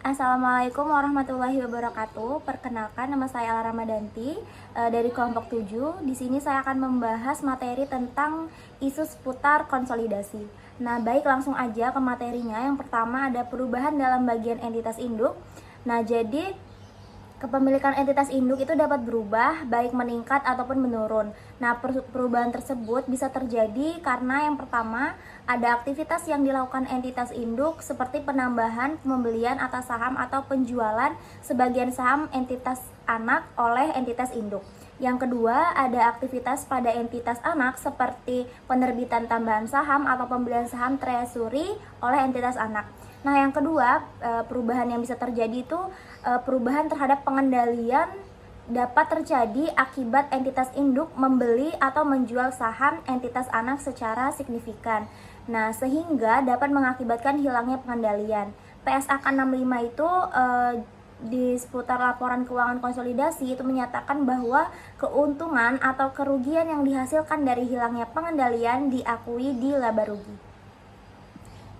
Assalamualaikum warahmatullahi wabarakatuh. Perkenalkan, nama saya Ella Ramadanti dari kelompok 7. Di sini saya akan membahas materi tentang isu seputar konsolidasi. Nah, baik langsung aja ke materinya. Yang pertama ada perubahan dalam bagian entitas induk. Nah, jadi kepemilikan entitas induk itu dapat berubah, baik meningkat ataupun menurun. Nah, perubahan tersebut bisa terjadi karena yang pertama, ada aktivitas yang dilakukan entitas induk seperti penambahan, pembelian atas saham atau penjualan sebagian saham entitas anak oleh entitas induk. Yang kedua, ada aktivitas pada entitas anak seperti penerbitan tambahan saham atau pembelian saham treasury oleh entitas anak. Nah, yang kedua, perubahan yang bisa terjadi itu perubahan terhadap pengendalian dapat terjadi akibat entitas induk membeli atau menjual saham entitas anak secara signifikan. Nah, sehingga dapat mengakibatkan hilangnya pengendalian. PSAK 65 itu di seputar laporan keuangan konsolidasi itu menyatakan bahwa keuntungan atau kerugian yang dihasilkan dari hilangnya pengendalian diakui di laba rugi.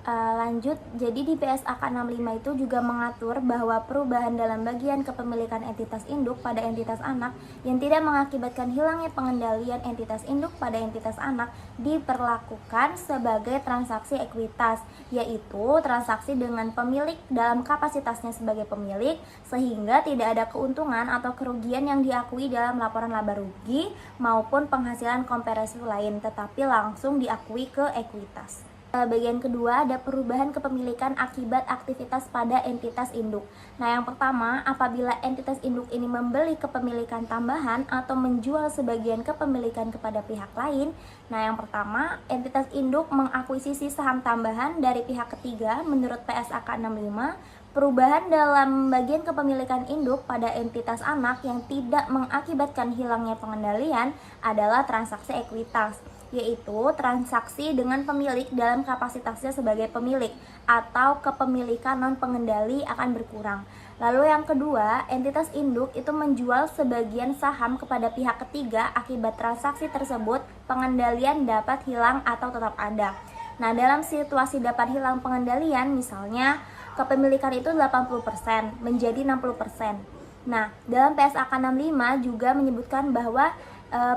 Lanjut, jadi di PSAK 65 itu juga mengatur bahwa perubahan dalam bagian kepemilikan entitas induk pada entitas anak yang tidak mengakibatkan hilangnya pengendalian entitas induk pada entitas anak diperlakukan sebagai transaksi ekuitas, yaitu transaksi dengan pemilik dalam kapasitasnya sebagai pemilik, sehingga tidak ada keuntungan atau kerugian yang diakui dalam laporan laba rugi maupun penghasilan komprehensif lain, tetapi langsung diakui ke ekuitas. Bagian kedua ada perubahan kepemilikan akibat aktivitas pada entitas induk. Nah, yang pertama, apabila entitas induk ini membeli kepemilikan tambahan atau menjual sebagian kepemilikan kepada pihak lain. Nah, yang pertama, entitas induk mengakuisisi saham tambahan dari pihak ketiga menurut PSAK 65. Perubahan dalam bagian kepemilikan induk pada entitas anak yang tidak mengakibatkan hilangnya pengendalian adalah transaksi ekuitas, yaitu transaksi dengan pemilik dalam kapasitasnya sebagai pemilik atau kepemilikan non-pengendali akan berkurang. Lalu yang kedua, entitas induk itu menjual sebagian saham kepada pihak ketiga. Akibat transaksi tersebut, pengendalian dapat hilang atau tetap ada. Nah, dalam situasi dapat hilang pengendalian, misalnya kepemilikan itu 80% menjadi 60%. Nah, dalam PSAK 65 juga menyebutkan bahwa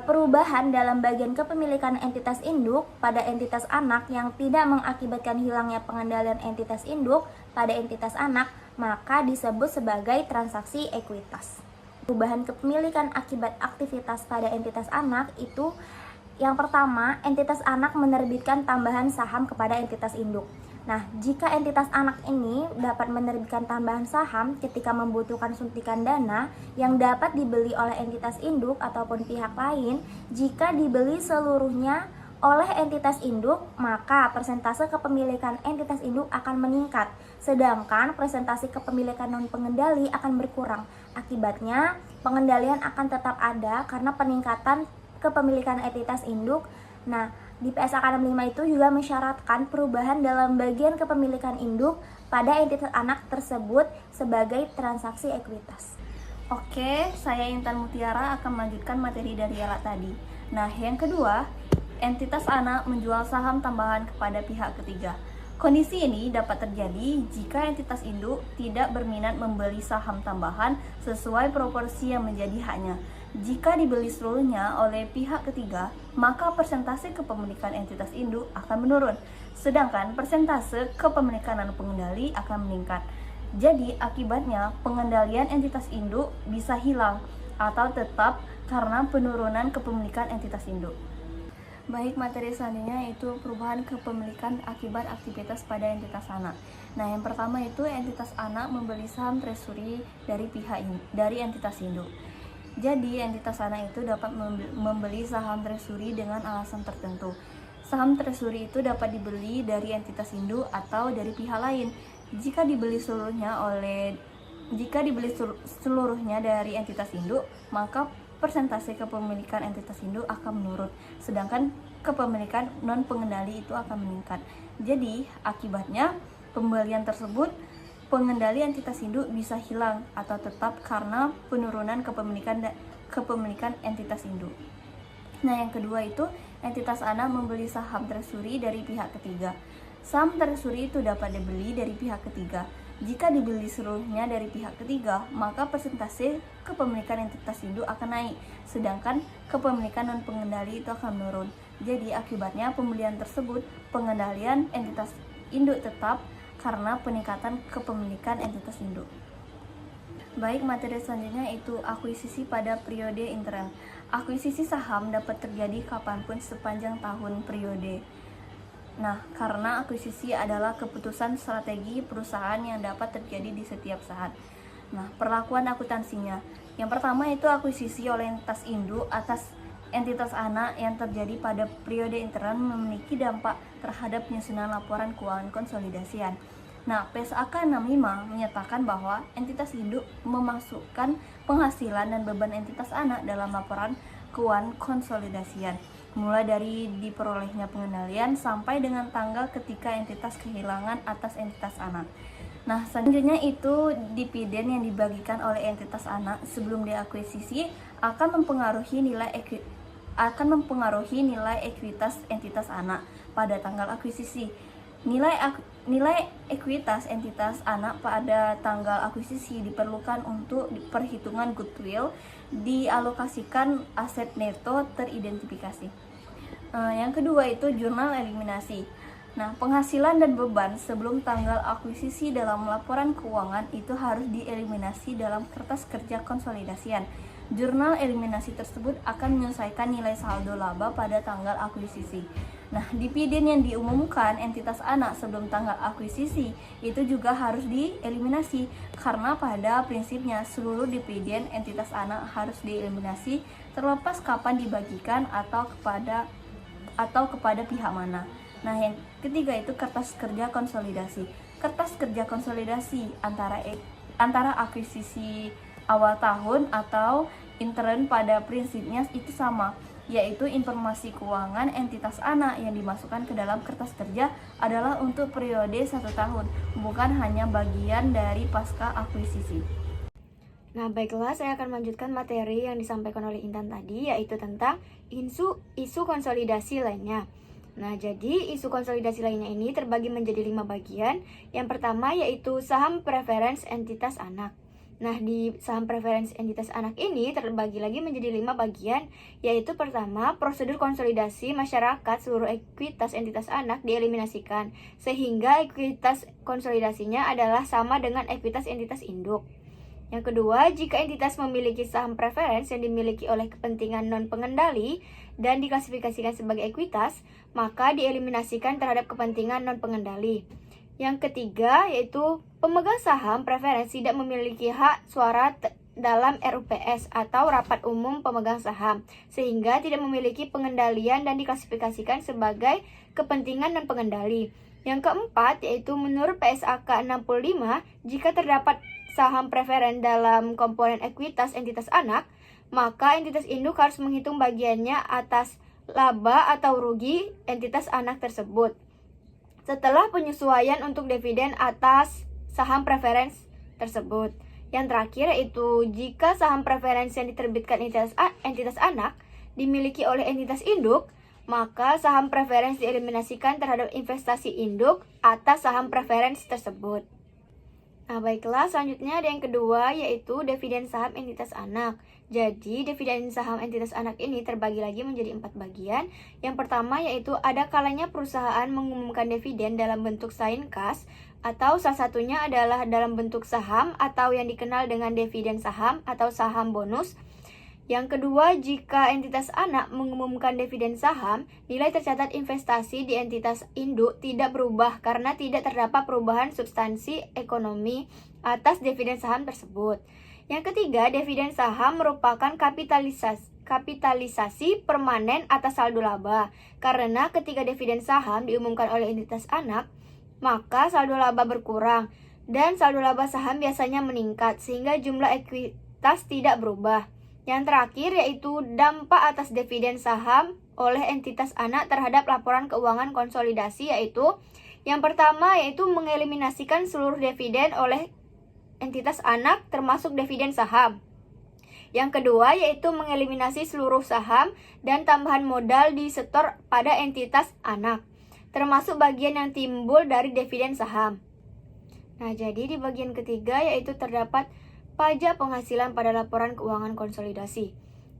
perubahan dalam bagian kepemilikan entitas induk pada entitas anak yang tidak mengakibatkan hilangnya pengendalian entitas induk pada entitas anak, maka disebut sebagai transaksi ekuitas. Perubahan kepemilikan akibat aktivitas pada entitas anak itu yang pertama, entitas anak menerbitkan tambahan saham kepada entitas induk. Nah, jika entitas anak ini dapat menerbitkan tambahan saham ketika membutuhkan suntikan dana yang dapat dibeli oleh entitas induk ataupun pihak lain, jika dibeli seluruhnya oleh entitas induk, maka persentase kepemilikan entitas induk akan meningkat, sedangkan persentase kepemilikan non-pengendali akan berkurang. Akibatnya, pengendalian akan tetap ada karena peningkatan kepemilikan entitas induk. Nah, di PSAK 65 itu juga mensyaratkan perubahan dalam bagian kepemilikan induk pada entitas anak tersebut sebagai transaksi ekuitas. Oke, saya Intan Mutiara akan melanjutkan materi dari Ella tadi. Nah, yang kedua, entitas anak menjual saham tambahan kepada pihak ketiga. Kondisi ini dapat terjadi jika entitas induk tidak berminat membeli saham tambahan sesuai proporsi yang menjadi haknya. Jika dibeli seluruhnya oleh pihak ketiga, maka persentase kepemilikan entitas induk akan menurun, sedangkan persentase kepemilikan non-pengendali akan meningkat. Jadi, akibatnya pengendalian entitas induk bisa hilang atau tetap karena penurunan kepemilikan entitas induk. Baik, materi selanjutnya yaitu perubahan kepemilikan akibat aktivitas pada entitas anak. Nah, yang pertama itu entitas anak membeli saham treasury dari entitas induk. Jadi, entitas anak itu dapat membeli saham treasury dengan alasan tertentu. Saham treasury itu dapat dibeli dari entitas induk atau dari pihak lain. Jika dibeli seluruhnya dari entitas induk, maka persentase kepemilikan entitas induk akan menurun, sedangkan kepemilikan non-pengendali itu akan meningkat. Jadi, akibatnya pembelian tersebut pengendali entitas induk bisa hilang atau tetap karena penurunan kepemilikan entitas induk. Nah, yang kedua itu entitas anak membeli saham treasury dari pihak ketiga. Saham treasury itu dapat dibeli dari pihak ketiga. Jika dibeli seluruhnya dari pihak ketiga, maka persentase kepemilikan entitas induk akan naik, sedangkan kepemilikan non pengendali itu akan menurun. Jadi akibatnya pembelian tersebut pengendalian entitas induk tetap karena peningkatan kepemilikan entitas induk. Baik, materi selanjutnya itu akuisisi pada periode intern. Akuisisi saham dapat terjadi kapanpun sepanjang tahun periode. Nah, karena akuisisi adalah keputusan strategi perusahaan yang dapat terjadi di setiap saat. Nah, perlakuan akuntansinya. Yang pertama itu akuisisi oleh entitas induk atas entitas anak yang terjadi pada periode intern memiliki dampak terhadap penyusunan laporan keuangan konsolidasian. Nah, PSAK 65 menyatakan bahwa entitas induk memasukkan penghasilan dan beban entitas anak dalam laporan keuangan konsolidasian, mulai dari diperolehnya pengendalian sampai dengan tanggal ketika entitas kehilangan atas entitas anak. Nah, selanjutnya itu dividen yang dibagikan oleh entitas anak sebelum diakuisisi akan mempengaruhi nilai ekuitas entitas anak pada tanggal akuisisi. Nilai ekuitas entitas anak pada tanggal akuisisi diperlukan untuk perhitungan goodwill dialokasikan aset neto teridentifikasi. Yang kedua itu jurnal eliminasi. Nah, penghasilan dan beban sebelum tanggal akuisisi dalam laporan keuangan itu harus dieliminasi dalam kertas kerja konsolidasian. Jurnal eliminasi tersebut akan menyelesaikan nilai saldo laba pada tanggal akuisisi. Nah, dividen yang diumumkan entitas anak sebelum tanggal akuisisi itu juga harus dieliminasi karena pada prinsipnya seluruh dividen entitas anak harus dieliminasi terlepas kapan dibagikan atau kepada pihak mana. Nah, yang ketiga itu kertas kerja konsolidasi. Kertas kerja konsolidasi antara akuisisi awal tahun atau intern pada prinsipnya itu sama, yaitu informasi keuangan entitas anak yang dimasukkan ke dalam kertas kerja adalah untuk periode 1 tahun, bukan hanya bagian dari pasca akuisisi. Nah, baiklah, saya akan melanjutkan materi yang disampaikan oleh Intan tadi, yaitu tentang isu konsolidasi lainnya. Nah, jadi isu konsolidasi lainnya ini terbagi menjadi 5 bagian. Yang pertama yaitu saham preference entitas anak. Nah, di saham preference entitas anak ini terbagi lagi menjadi 5 bagian, yaitu pertama, prosedur konsolidasi masyarakat seluruh ekuitas entitas anak dieliminasikan, sehingga ekuitas konsolidasinya adalah sama dengan ekuitas entitas induk. Yang kedua, jika entitas memiliki saham preference yang dimiliki oleh kepentingan non-pengendali dan diklasifikasikan sebagai ekuitas, maka dieliminasikan terhadap kepentingan non-pengendali. Yang ketiga, yaitu pemegang saham preferensi tidak memiliki hak suara dalam RUPS atau Rapat Umum Pemegang Saham, sehingga tidak memiliki pengendalian dan diklasifikasikan sebagai kepentingan non-pengendali. Yang keempat, yaitu menurut PSAK 65, jika terdapat saham preferen dalam komponen ekuitas entitas anak, maka entitas induk harus menghitung bagiannya atas laba atau rugi entitas anak tersebut setelah penyesuaian untuk dividen atas saham preferensi tersebut. Yang terakhir yaitu jika saham preferensi yang diterbitkan entitas anak dimiliki oleh entitas induk, maka saham preferensi dieliminasikan terhadap investasi induk atas saham preferensi tersebut. Nah, baiklah, selanjutnya ada yang kedua yaitu dividen saham entitas anak. Jadi, dividen saham entitas anak ini terbagi lagi menjadi 4 bagian. Yang pertama yaitu ada kalanya perusahaan mengumumkan dividen dalam bentuk sign cash, atau salah satunya adalah dalam bentuk saham atau yang dikenal dengan dividen saham atau saham bonus. Yang kedua, jika entitas anak mengumumkan dividen saham, nilai tercatat investasi di entitas induk tidak berubah karena tidak terdapat perubahan substansi ekonomi atas dividen saham tersebut. Yang ketiga, dividen saham merupakan kapitalisasi permanen atas saldo laba. Karena ketika dividen saham diumumkan oleh entitas anak, maka saldo laba berkurang dan saldo laba saham biasanya meningkat sehingga jumlah ekuitas tidak berubah. Yang terakhir yaitu dampak atas dividen saham oleh entitas anak terhadap laporan keuangan konsolidasi, yaitu yang pertama yaitu mengeliminasikan seluruh dividen oleh entitas anak termasuk dividen saham. Yang kedua yaitu mengeliminasi seluruh saham dan tambahan modal di setor pada entitas anak, termasuk bagian yang timbul dari dividen saham. Nah, jadi di bagian ketiga yaitu terdapat pajak penghasilan pada laporan keuangan konsolidasi.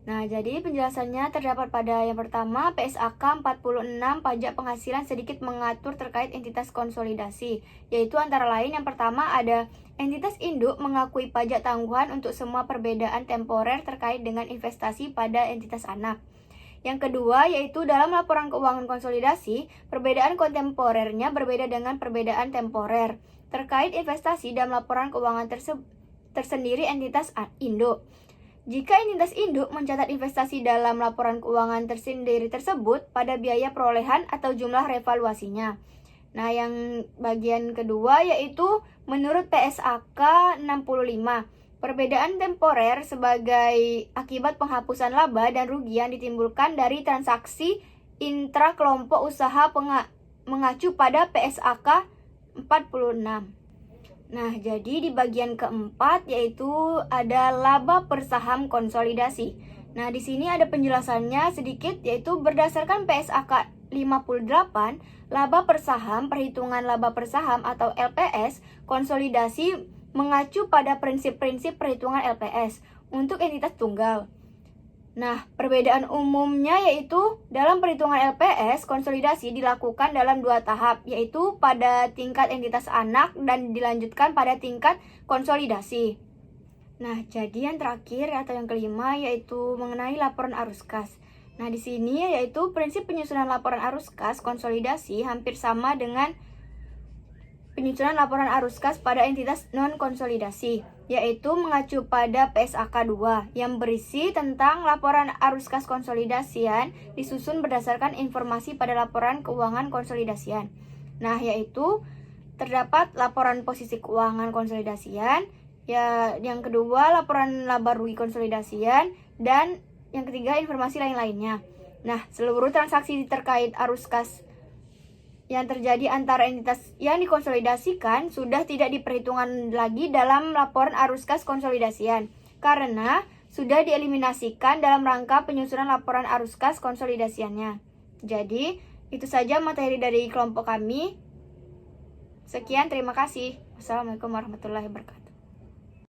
Nah, jadi penjelasannya terdapat pada yang pertama, PSAK 46 pajak penghasilan sedikit mengatur terkait entitas konsolidasi, yaitu antara lain yang pertama ada entitas induk mengakui pajak tangguhan untuk semua perbedaan temporer terkait dengan investasi pada entitas anak. Yang kedua yaitu dalam laporan keuangan konsolidasi, perbedaan kontemporernya berbeda dengan perbedaan temporer terkait investasi dalam laporan keuangan tersendiri entitas induk. Jika entitas induk mencatat investasi dalam laporan keuangan tersendiri tersebut pada biaya perolehan atau jumlah revaluasinya. Nah, yang bagian kedua yaitu menurut PSAK 65, perbedaan temporer sebagai akibat penghapusan laba dan rugi yang ditimbulkan dari transaksi intra kelompok usaha mengacu pada PSAK 46. Nah, jadi di bagian keempat yaitu ada laba per saham konsolidasi. Nah, di sini ada penjelasannya sedikit yaitu berdasarkan PSAK 58, laba per saham, perhitungan laba per saham atau LPS, konsolidasi mengacu pada prinsip-prinsip perhitungan LPS untuk entitas tunggal. Nah, perbedaan umumnya yaitu dalam perhitungan LPS, konsolidasi dilakukan dalam 2 tahap, yaitu pada tingkat entitas anak dan dilanjutkan pada tingkat konsolidasi. Nah, jadi yang terakhir atau yang kelima yaitu mengenai laporan arus kas. Nah, di sini yaitu prinsip penyusunan laporan arus kas konsolidasi hampir sama dengan penyusunan laporan arus kas pada entitas non-konsolidasi, yaitu mengacu pada PSAK 2 yang berisi tentang laporan arus kas konsolidasian disusun berdasarkan informasi pada laporan keuangan konsolidasian. Nah, yaitu terdapat laporan posisi keuangan konsolidasian, ya, yang kedua laporan laba rugi konsolidasian, dan yang ketiga informasi lain-lainnya. Nah, seluruh transaksi terkait arus kas yang terjadi antara entitas yang dikonsolidasikan sudah tidak diperhitungkan lagi dalam laporan arus kas konsolidasian karena sudah dieliminasikan dalam rangka penyusunan laporan arus kas konsolidasiannya. Jadi, itu saja materi dari kelompok kami. Sekian, terima kasih. Wassalamualaikum warahmatullahi wabarakatuh.